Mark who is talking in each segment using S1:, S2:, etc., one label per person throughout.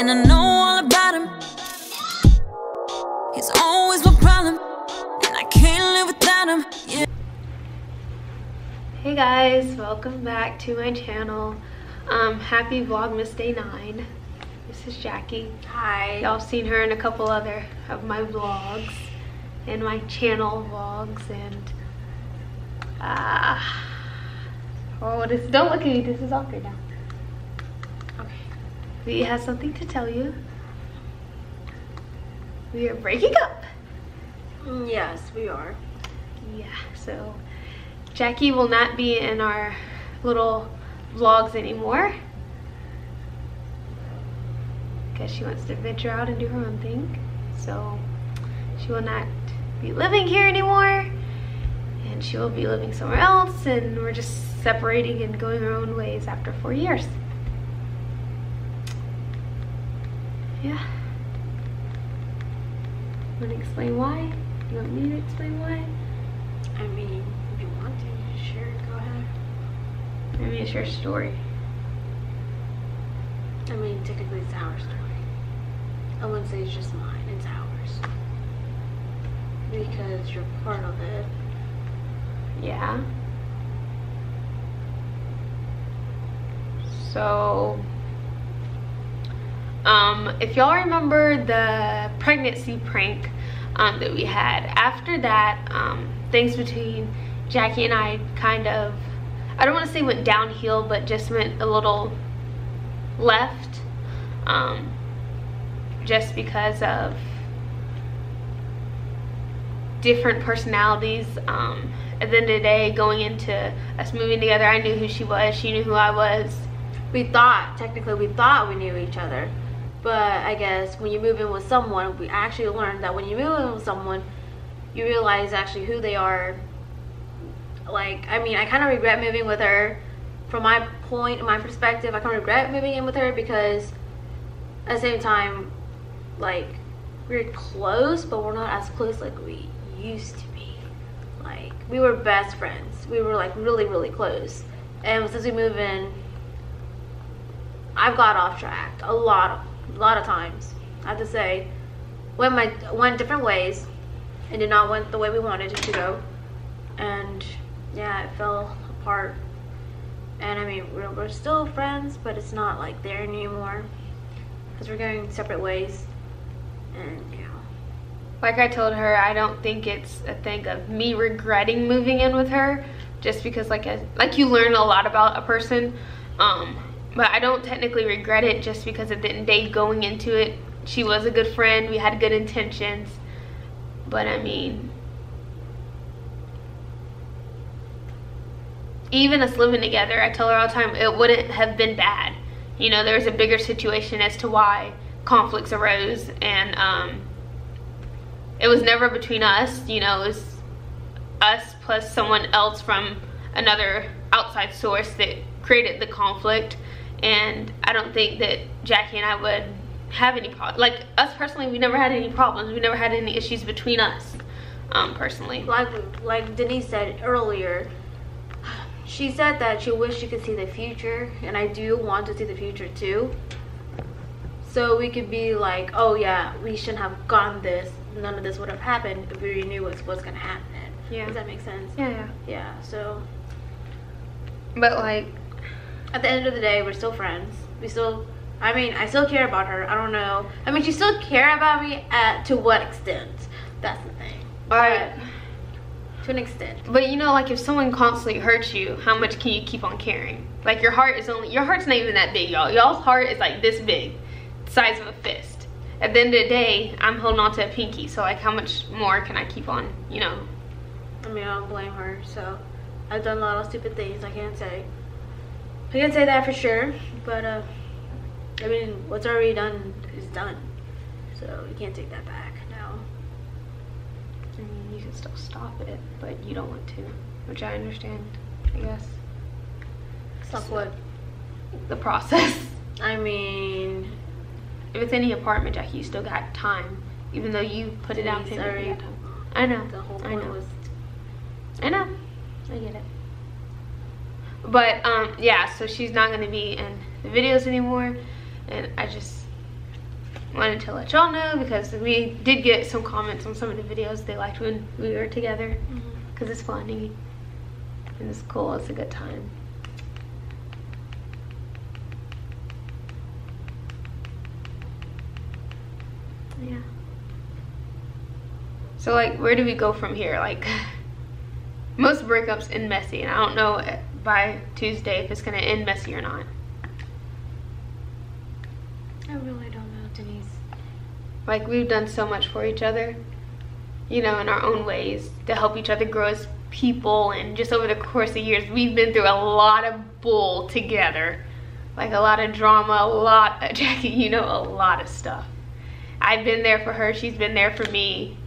S1: and I know all about him. He's always my problem, and I can't live without him. Yeah.
S2: Hey guys, welcome back to my channel. Happy Vlogmas Day 9. This is Jackie. Hi. Y'all seen her in a couple other of my vlogs and my channel vlogs, and don't look at me, this is awkward now. Okay. We have something to tell you. We are breaking up.
S3: Yes, we are.
S2: Yeah, so Jackie will not be in our little vlogs anymore because she wants to venture out and do her own thing. So she will not be living here anymore, and she will be living somewhere else, and we're just separating and going our own ways after 4 years. Yeah. Want to explain why? You want me to explain why?
S3: I mean, if you want to, sure, go ahead.
S2: I mean, it's your story.
S3: I mean, technically it's our story. I wouldn't say it's just mine, it's ours. Because you're part of it.
S2: Yeah. So, if y'all remember the pregnancy prank that we had, after that, things between Jackie and I kind of, I don't want to say went downhill, but just went a little left, just because of different personalities. At the end of the day, going into us moving together, I knew who she was, she knew who I was.
S3: Technically we thought we knew each other, but I guess when you move in with someone, we actually learned that when you move in with someone, you realize actually who they are. Like, I mean, I kind of regret moving with her. From my point, my perspective, I kind of regret moving in with her because at the same time, like, we're close, but we're not as close like we used to be. Like, we were best friends. We were like really, really close. And since we moved in, I've got off track a lot of times. I have to say, went different ways and did not went the way we wanted it to go. And yeah, it fell apart. And I mean, we're still friends, but it's not like there anymore because we're going separate ways. And yeah,
S2: like I told her, I don't think it's a thing of me regretting moving in with her, just because like you learn a lot about a person, but I don't technically regret it, just because at the end of the day, going into it, she was a good friend, we had good intentions. But I mean, even us living together, I tell her all the time, it wouldn't have been bad. You know, there's a bigger situation as to why conflicts arose, and it was never between us. You know, it was us plus someone else from another outside source that created the conflict. And I don't think that Jackie and I would have any problems. Like, us personally, we never had any problems. We never had any issues between us, personally.
S3: Like Denise said earlier, she said that she wished she could see the future, and I do want to see the future too. So we could be like, oh yeah, we shouldn't have gotten this. None of this would have happened if we knew what's going to happen.
S2: Yeah.
S3: Does that make sense?
S2: Yeah.
S3: Yeah, so.
S2: But like,
S3: at the end of the day, we're still friends. I mean, I still care about her. I don't know. I mean, she still care about me to what extent? That's the thing.
S2: Alright.
S3: To an extent.
S2: But you know, like, if someone constantly hurts you, how much can you keep on caring? Like, your heart's not even that big, y'all. Y'all's heart is like this big, the size of a fist. At the end of the day, I'm holding on to a pinky, so like, how much more can I keep on, you know?
S3: I mean, I don't blame her. So I've done a lot of stupid things. I can't say that for sure, but I mean, what's already done is done, so you can't take that back now.
S2: I mean, you can still stop it, but you don't want to, which I understand, I guess.
S3: Stop what?
S2: The process.
S3: I mean,
S2: if it's any apartment, Jackie, you still got time, even though you put it down payment. You got time. I know.
S3: The whole point was.
S2: I know. I get it. But yeah, so she's not gonna be in the videos anymore, and I just wanted to let y'all know because we did get some comments on some of the videos they liked when we were together, because it's funny and it's cool. It's a good time. Yeah. So like, where do we go from here? Like, most breakups end messy, and I don't know by Tuesday if it's gonna end messy or not.
S3: I really don't know, Denise.
S2: Like, we've done so much for each other, you know, in our own ways to help each other grow as people, and just over the course of years, we've been through a lot of bull together. Like, a lot of drama, a lot, Jackie, you know, a lot of stuff. I've been there for her, she's been there for me.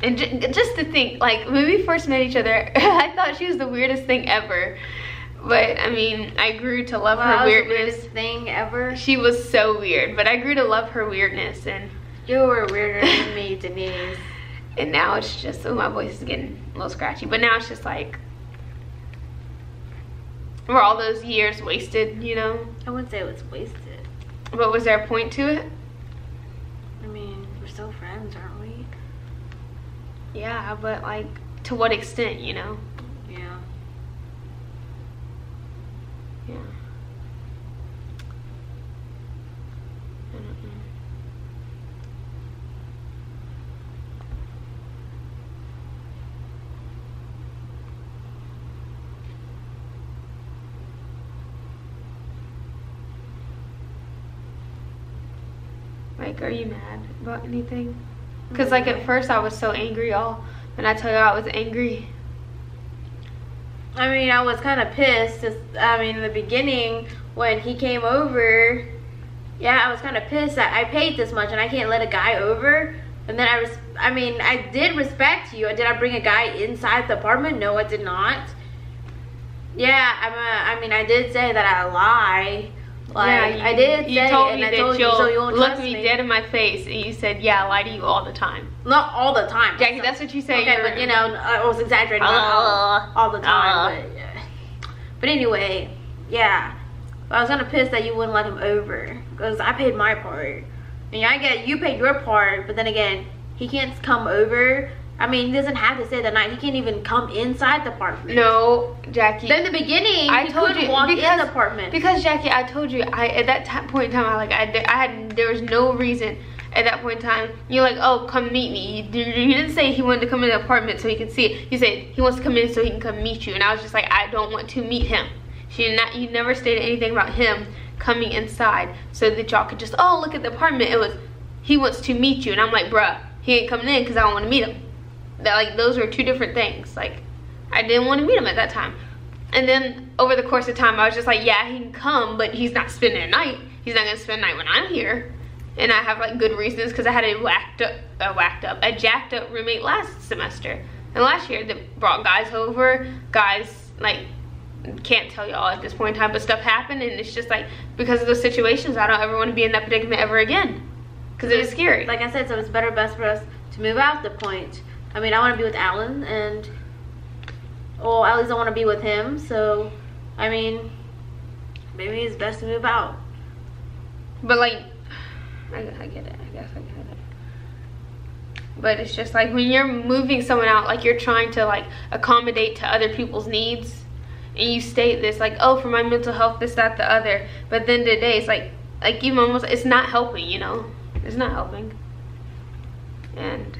S2: And just to think, like, when we first met each other, I thought she was the weirdest thing ever. But, I mean, I grew to love her weirdness.
S3: The weirdest thing ever?
S2: She was so weird, but I grew to love her weirdness. And
S3: you were weirder than me, Denise.
S2: And now it's just, oh, my voice is getting a little scratchy. But now it's just like, were all those years wasted, you know?
S3: I wouldn't say it was wasted.
S2: But was there a point to it?
S3: I mean, we're still friends, aren't we?
S2: Yeah, but like, to what extent, you know?
S3: Yeah.
S2: Yeah. I don't know. Like, are you mad about anything? Because like at first I was so angry, y'all. When I tell you I was angry.
S3: I mean, I was kind of pissed. I mean, in the beginning when he came over, yeah, I was kind of pissed that I paid this much and I can't let a guy over. And then I mean, I did respect you. Did I bring a guy inside the apartment? No, I did not. Yeah, I mean, I did say that I lie. Like, yeah,
S2: I
S3: did
S2: you
S3: say
S2: told
S3: it,
S2: me
S3: and
S2: that
S3: I told you so you won't
S2: look
S3: trust
S2: me
S3: me
S2: dead in my face, and you said, yeah, I lie to you all the time.
S3: Not all the time.
S2: Jackie, that's what you say.
S3: Okay, but you know, I was exaggerating. Not all the time. But, yeah. But anyway, yeah. I was kind of pissed that you wouldn't let him over. Because I paid my part. And I get you paid your part, but then again, he can't come over. I mean, he doesn't have to stay the night. He can't even come inside the apartment.
S2: No, Jackie.
S3: Then in the beginning, he couldn't walk in the apartment.
S2: Because Jackie, I told you, at that point in time, there was no reason at that point in time. You're like, oh, come meet me. You didn't say he wanted to come in the apartment so he can see it. You said he wants to come in so he can come meet you. And I was just like, I don't want to meet him. You never stated anything about him coming inside so that y'all could just, oh, look at the apartment. It was, he wants to meet you. And I'm like, bruh, he ain't coming in because I don't want to meet him. That, like, those were two different things. Like, I didn't want to meet him at that time. And then over the course of time, I was just like, yeah, he can come, but he's not spending the night. He's not gonna spend the night when I'm here. And I have like good reasons because I had a jacked up roommate last semester and last year that brought guys over. Guys, like, can't tell y'all at this point in time, but stuff happened, and it's just like, because of those situations, I don't ever want to be in that predicament ever again because it was scary.
S3: Like I said, so it's best for us to move out the point. I mean, I want to be with Alan, and well, at least I want to be with him. So, I mean, maybe it's best to move out.
S2: But like, I get it. I guess I get it. But it's just like when you're moving someone out, like you're trying to like accommodate to other people's needs, and you state this like, oh, for my mental health, this, that, the other. But then today, it's like you almost, it's not helping. You know, it's not helping. And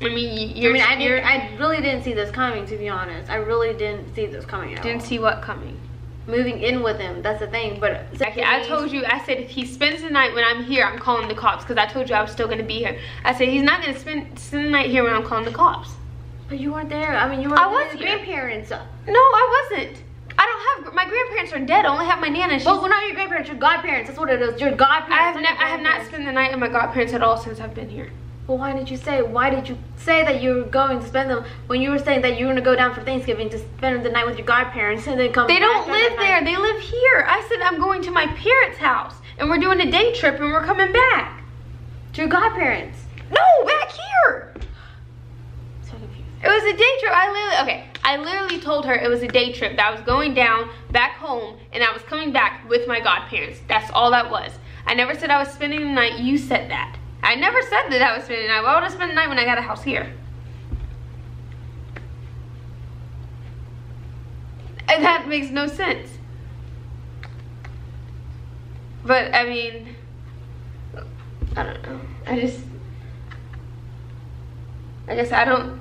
S2: I mean,
S3: I really didn't see this coming, to be honest. I really didn't see this coming at all.
S2: Didn't see what coming?
S3: Moving in with him, that's the thing. But
S2: okay, I told you, I said if he spends the night when I'm here, I'm calling the cops, because I told you I was still going to be here. I said he's not going to spend the night here when I'm calling the cops.
S3: But you weren't there. I mean, you were with his grandparents.
S2: No, I wasn't. I don't have, my grandparents are dead. I only have my Nana.
S3: But we're not your grandparents, your godparents. That's what it is. Your godparents.
S2: I have not spent the night with my godparents at all since I've been here.
S3: Well, why did you say that you were going to spend them when you were saying that you were going to go down for Thanksgiving to spend the night with your godparents and then come back?
S2: They don't live there. They live here. I said I'm going to my parents' house and we're doing a day trip and we're coming back.
S3: To your godparents?
S2: No, back here.
S3: So confusing.
S2: It was a day trip. I literally told her it was a day trip, that I was going down back home and I was coming back with my godparents. That's all that was. I never said I was spending the night. You said that. I never said that I was spending the night. Why would I spend the night when I got a house here? And that makes no sense. But, I mean, I don't know. I guess I don't know.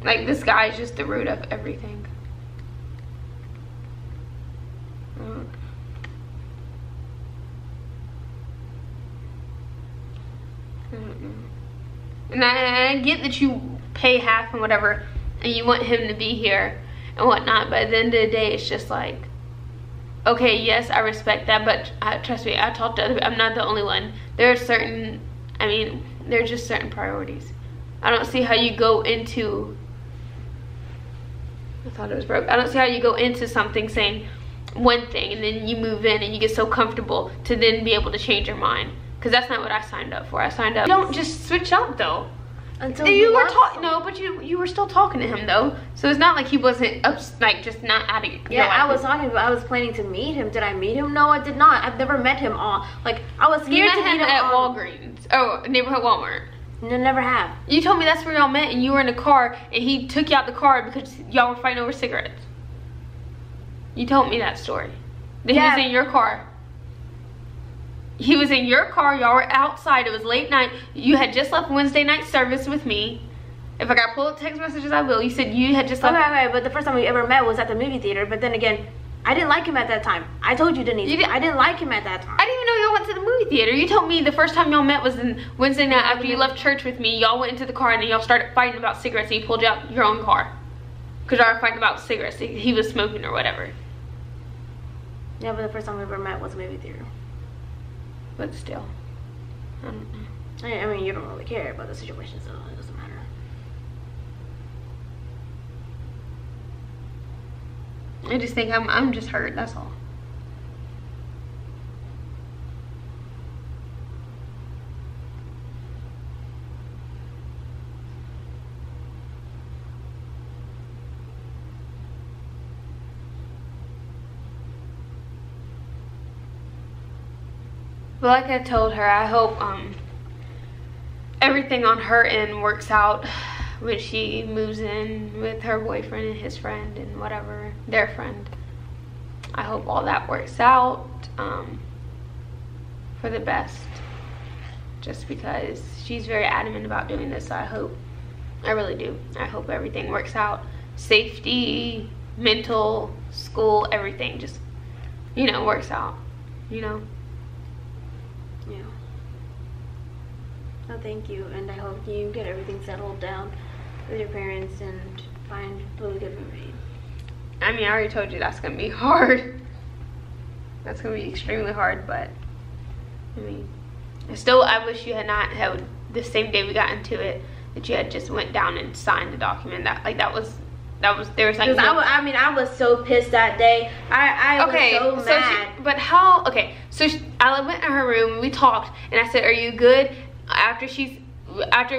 S2: Like, this guy is just the root of everything. I don't know. And I get that you pay half and whatever, and you want him to be here and whatnot, but at the end of the day, it's just like, okay, yes, I respect that, but trust me, I talked to other, I'm not the only one. There are certain, I mean, there are just certain priorities. I don't see how you go into, I thought it was broke. I don't see how you go into something saying one thing and then you move in and you get so comfortable to then be able to change your mind. Because that's not what I signed up for. I signed up. You don't just switch up though.
S3: Until
S2: you were talking, no, but you were still talking to him though. So it's not like he wasn't like just not out of your
S3: Yeah, I was talking, but I was planning to meet him. Did I meet him? No, I did not. I've never met him all. Like, I was scared to meet him
S2: at Walgreens. Oh, neighborhood Walmart.
S3: No, never have.
S2: You told me that's where y'all met and you were in a car and he took you out the car because y'all were fighting over cigarettes. You told me that story. That
S3: Yeah.
S2: he was in your car. He was in your car. Y'all were outside. It was late night. You had just left Wednesday night service with me. If I got pull up text messages, I will. You said you had just left.
S3: Okay, but the first time we ever met was at the movie theater. But then again, I didn't like him at that time. I told you, Denise. I didn't like him at that time.
S2: I didn't even know y'all went to the movie theater. You told me the first time y'all met was in Wednesday night after you left church with me. Y'all went into the car and then y'all started fighting about cigarettes and he pulled you out your own car. Because y'all were fighting about cigarettes. He was smoking or whatever.
S3: Yeah, but the first time we ever met was a movie theater.
S2: But still. I don't know.
S3: I mean, you don't really care about the situation, so it doesn't matter.
S2: I just think I'm just hurt, that's all. But like I told her, I hope everything on her end works out when she moves in with her boyfriend and his friend and whatever, their friend. I hope all that works out for the best, just because she's very adamant about doing this. So I really do. I hope everything works out. Safety, mental, school, everything just, you know, works out, you know.
S3: Yeah. Oh, thank you, and I hope you get everything settled down with your parents and find a really good roommate.
S2: I mean, I already told you that's gonna be hard. That's gonna be extremely hard, but I mean, I wish you had not had the same day we got into it that you had just went down and signed the document. There was like
S3: because I was so pissed that day. I was so mad.
S2: But how? Okay, so I went in her room and we talked, and I said, "Are you good?" After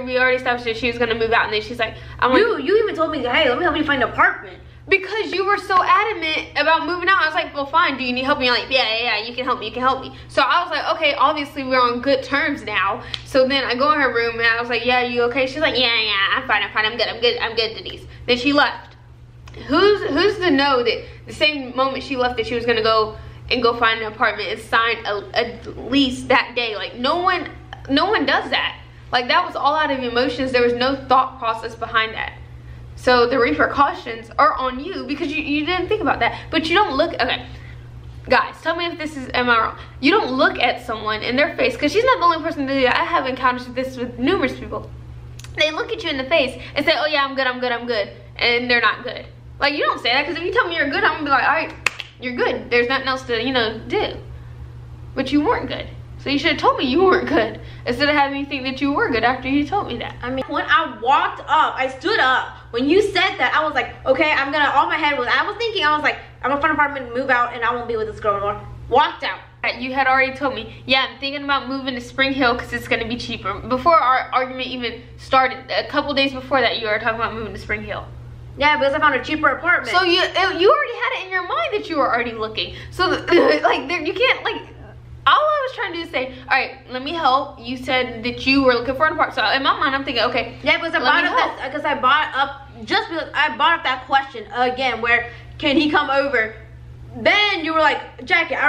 S2: we already established that she was gonna move out, and then she's like,
S3: you even told me, hey, let me help you find an apartment.
S2: Because you were so adamant about moving out. I was like, well, fine, do you need help? And you're like, yeah, you can help me. So I was like, okay, obviously we're on good terms now. So then I go in her room and I was like, yeah, you okay? She's like, yeah, I'm fine, I'm good, Denise. Then she left. Who's to know that the same moment she left that she was gonna go find an apartment and sign a lease that day? Like, no one does that. Like, that was all out of emotions. There was no thought process behind that. So the repercussions are on you because you didn't think about that. But you don't look, okay, guys, tell me if this is, am I wrong? You don't look at someone in their face, because she's not the only person to do that. I have encounters with this with numerous people. They look at you in the face and say, oh yeah, I'm good. And they're not good. Like, you don't say that, because if you tell me you're good, I'm gonna be like, all right, you're good. There's nothing else to, do. But you weren't good. So you should have told me you weren't good instead of having me think that you were good after you told me that.
S3: I mean, when I walked up, I stood up. When you said that, I was like, okay, I was thinking, I'm gonna find an apartment, move out, and I won't be with this girl anymore. Walked out.
S2: You had already told me, yeah, I'm thinking about moving to Spring Hill because it's gonna be cheaper. Before our argument even started, a couple days before that, you were talking about moving to Spring Hill.
S3: Yeah, because I found a cheaper apartment.
S2: So you already had it in your mind that you were already looking. So like there, you can't like. All I was trying to do is say, all right, let me help. You said that you were looking for an apartment. So in my mind, I'm thinking, okay,
S3: yeah, because I brought up that question again, where can he come over? Then you were like, Jackie, I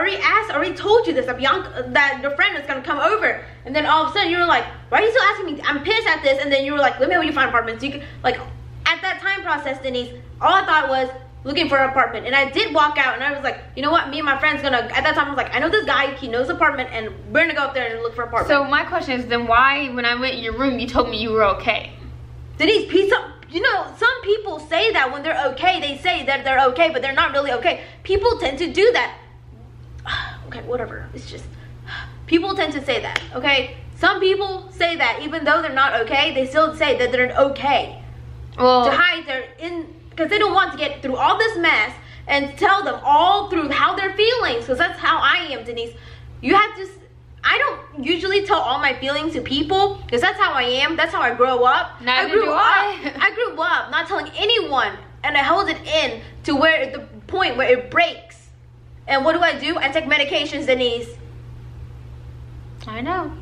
S3: already told you this, that Bianca, that your friend is gonna come over. And then all of a sudden you were like, why are you still asking me? I'm pissed at this. And then you were like, let me help you find apartments. You can, like, at that time process, Denise, all I thought was looking for an apartment. And I did walk out and I was like, you know what, me and my friend's gonna, at that time I was like, I know this guy, he knows apartment, and we're gonna go up there and look for an apartment.
S2: So my question is, then why, when I went in your room, you told me you were okay?
S3: Denise, you know, some people say that when they're okay, they say that they're okay, but they're not really okay. People tend to do that. Okay, whatever. It's just, people tend to say that, okay? Some people say that even though they're not okay, they still say that they're okay. Well, to hide because they don't want to get through all this mess and tell them all through how they're feeling, because that's how I am, Denise. You have to, I don't usually tell all my feelings to people, because that's how I am. That's how I grow up. I grew up not telling anyone, and I held it in to where the point where it breaks. And what do? I take medications, Denise.
S2: I know.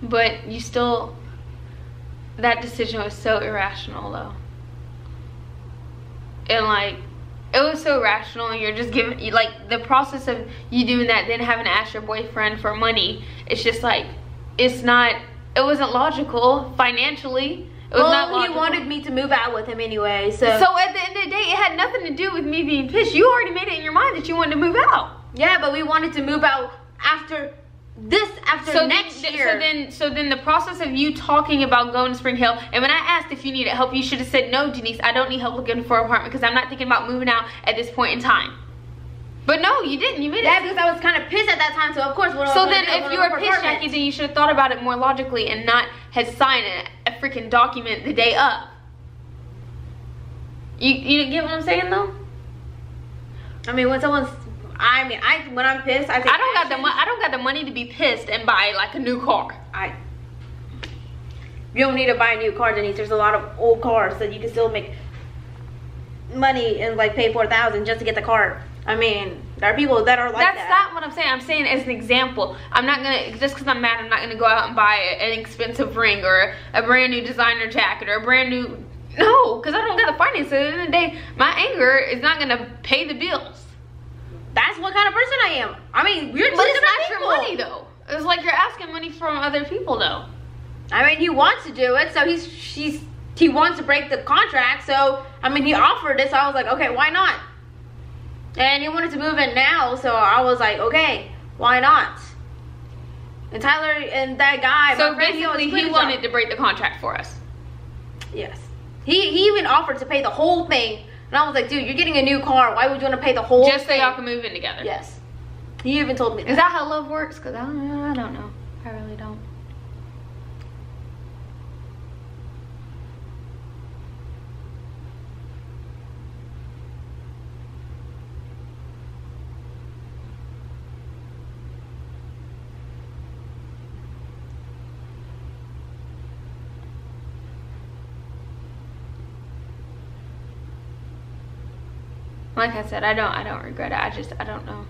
S2: But you still, that decision was so irrational though. And like, it was so rational, and you're just giving, like, the process of you doing that, then having to ask your boyfriend for money, it's just like, it wasn't logical financially. It was not logical.
S3: He wanted me to move out with him anyway, so
S2: at the end of the day, it had nothing to do with me being pissed. You already made it in your mind that you wanted to move out.
S3: Yeah, but we wanted to move out after next year.
S2: So then the process of you talking about going to Spring Hill, and when I asked if you needed help, you should have said, no, Denise, I don't need help looking for an apartment, because I'm not thinking about moving out at this point in time. But no, you didn't. You made it.
S3: Yeah, because I was kind of pissed at that time, so of course.
S2: So then if you were pissed, Jackie, then you should have thought about it more logically and not had signed a freaking document the day up. You get what I'm saying though?
S3: I mean, when I'm pissed, I
S2: don't got the money to be pissed and buy like a new car.
S3: You don't need to buy a new car, Denise. There's a lot of old cars that you can still make money and like pay $4,000 just to get the car. I mean, there are people that are like that.
S2: That's not what I'm saying. I'm saying as an example. I'm not gonna, just because I'm mad, I'm not gonna go out and buy an expensive ring or a brand new designer jacket or a brand new, no, because I don't got the finances. At the end of the day, my anger is not gonna pay the bills.
S3: That's what kind of person I am. I mean, we're just
S2: but it's not your money though. It's like you're asking money from other people though.
S3: I mean, he wants to do it, so he wants to break the contract. So I mean, he offered it, so I was like, okay, why not? And he wanted to move in now, so I was like, okay, why not? And Tyler and that guy.
S2: So basically, he wanted to break the contract for us.
S3: Yes. He even offered to pay the whole thing. And I was like, dude, you're getting a new car. Why would you want to pay the whole thing?
S2: Just so y'all can move in together.
S3: Yes. He even told me that.
S2: Is that how love works? Because I don't know. I really don't. Like I said, I don't regret it. I don't know.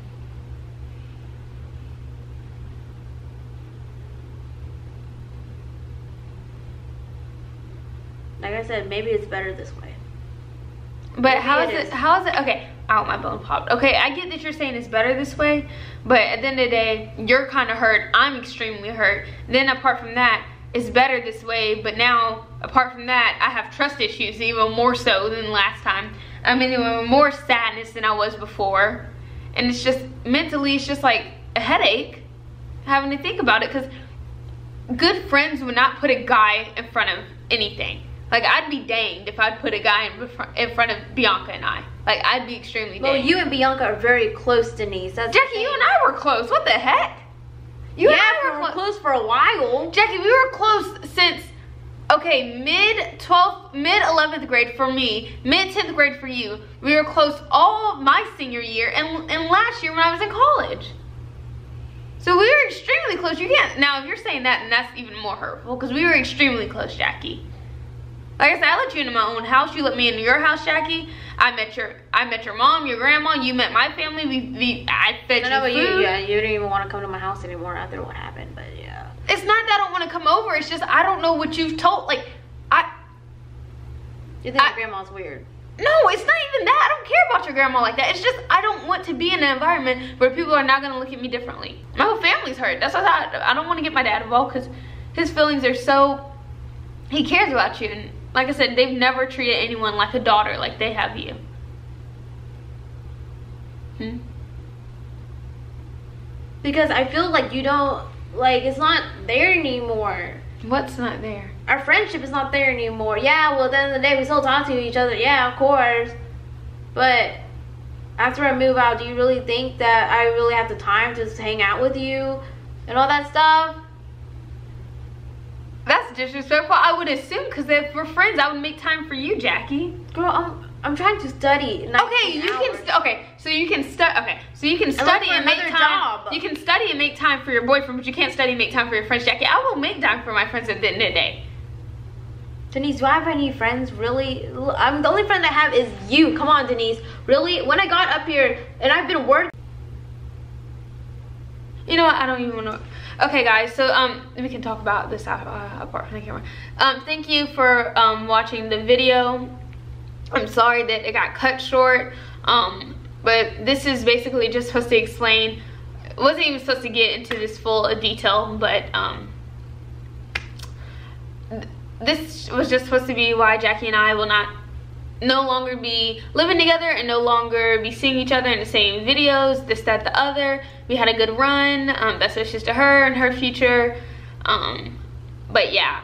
S3: Like I said, maybe it's better this way.
S2: But how is it, okay, ow, my bone popped. Okay, I get that you're saying it's better this way, but at the end of the day, you're kind of hurt. I'm extremely hurt. Then apart from that, it's better this way, but now, apart from that, I have trust issues even more so than last time. I mean, even more sadness than I was before. And it's just, mentally, it's just like a headache having to think about it, because good friends would not put a guy in front of anything. Like, I'd be danged if I'd put a guy in front of Bianca and I. Like, I'd be extremely danged.
S3: Well, you and Bianca are very close, Denise. That's
S2: Jackie, you and I were close. What the heck? You and I were
S3: close for a while.
S2: Jackie, we were close since, okay, mid 11th grade for me, mid 10th grade for you. We were close all of my senior year and last year when I was in college. So we were extremely close. You can't, now if you're saying that, then that's even more hurtful, because we were extremely close, Jackie. Like I said, I let you into my own house. You let me into your house, Jackie. I met your mom, your grandma, you met my family, I fed you food.
S3: You don't even want to come to my house anymore after what happened, but yeah.
S2: It's not that I don't want to come over, it's just I don't know what you've told, like,
S3: You think your grandma's weird?
S2: No, it's not even that. I don't care about your grandma like that. It's just I don't want to be in an environment where people are not going to look at me differently. My whole family's hurt. That's why I don't want to get my dad involved, because his feelings are so... He cares about you. And like I said, they've never treated anyone like a daughter like they have you.
S3: Because I feel like you don't... Like, it's not there anymore.
S2: What's not there?
S3: Our friendship is not there anymore. Yeah, well, at the end of the day, we still talk to each other. Yeah, of course. But after I move out, do you really think that I really have the time to just hang out with you and all that stuff?
S2: That's disrespectful. I would assume, because if we're friends, I would make time for you, Jackie.
S3: Girl, I'm trying to study.
S2: Okay, so you can study and make time. You can study and make time for your boyfriend, but you can't study and make time for your friends, Jackie. I will make time for my friends at the end of the day.
S3: Denise, do I have any friends? Really? The only friend I have is you. Come on, Denise. Really? When I got up here, and I've been working.
S2: You know what? I don't even want to. Okay, guys. So we can talk about this apart from the camera. Thank you for watching the video. I'm sorry that it got cut short. But this is basically just supposed to explain. It wasn't even supposed to get into this full detail, but this was just supposed to be why Jackie and I will no longer be living together and no longer be seeing each other in the same videos, this, that, the other. We had a good run. Best wishes to her and her future. But yeah.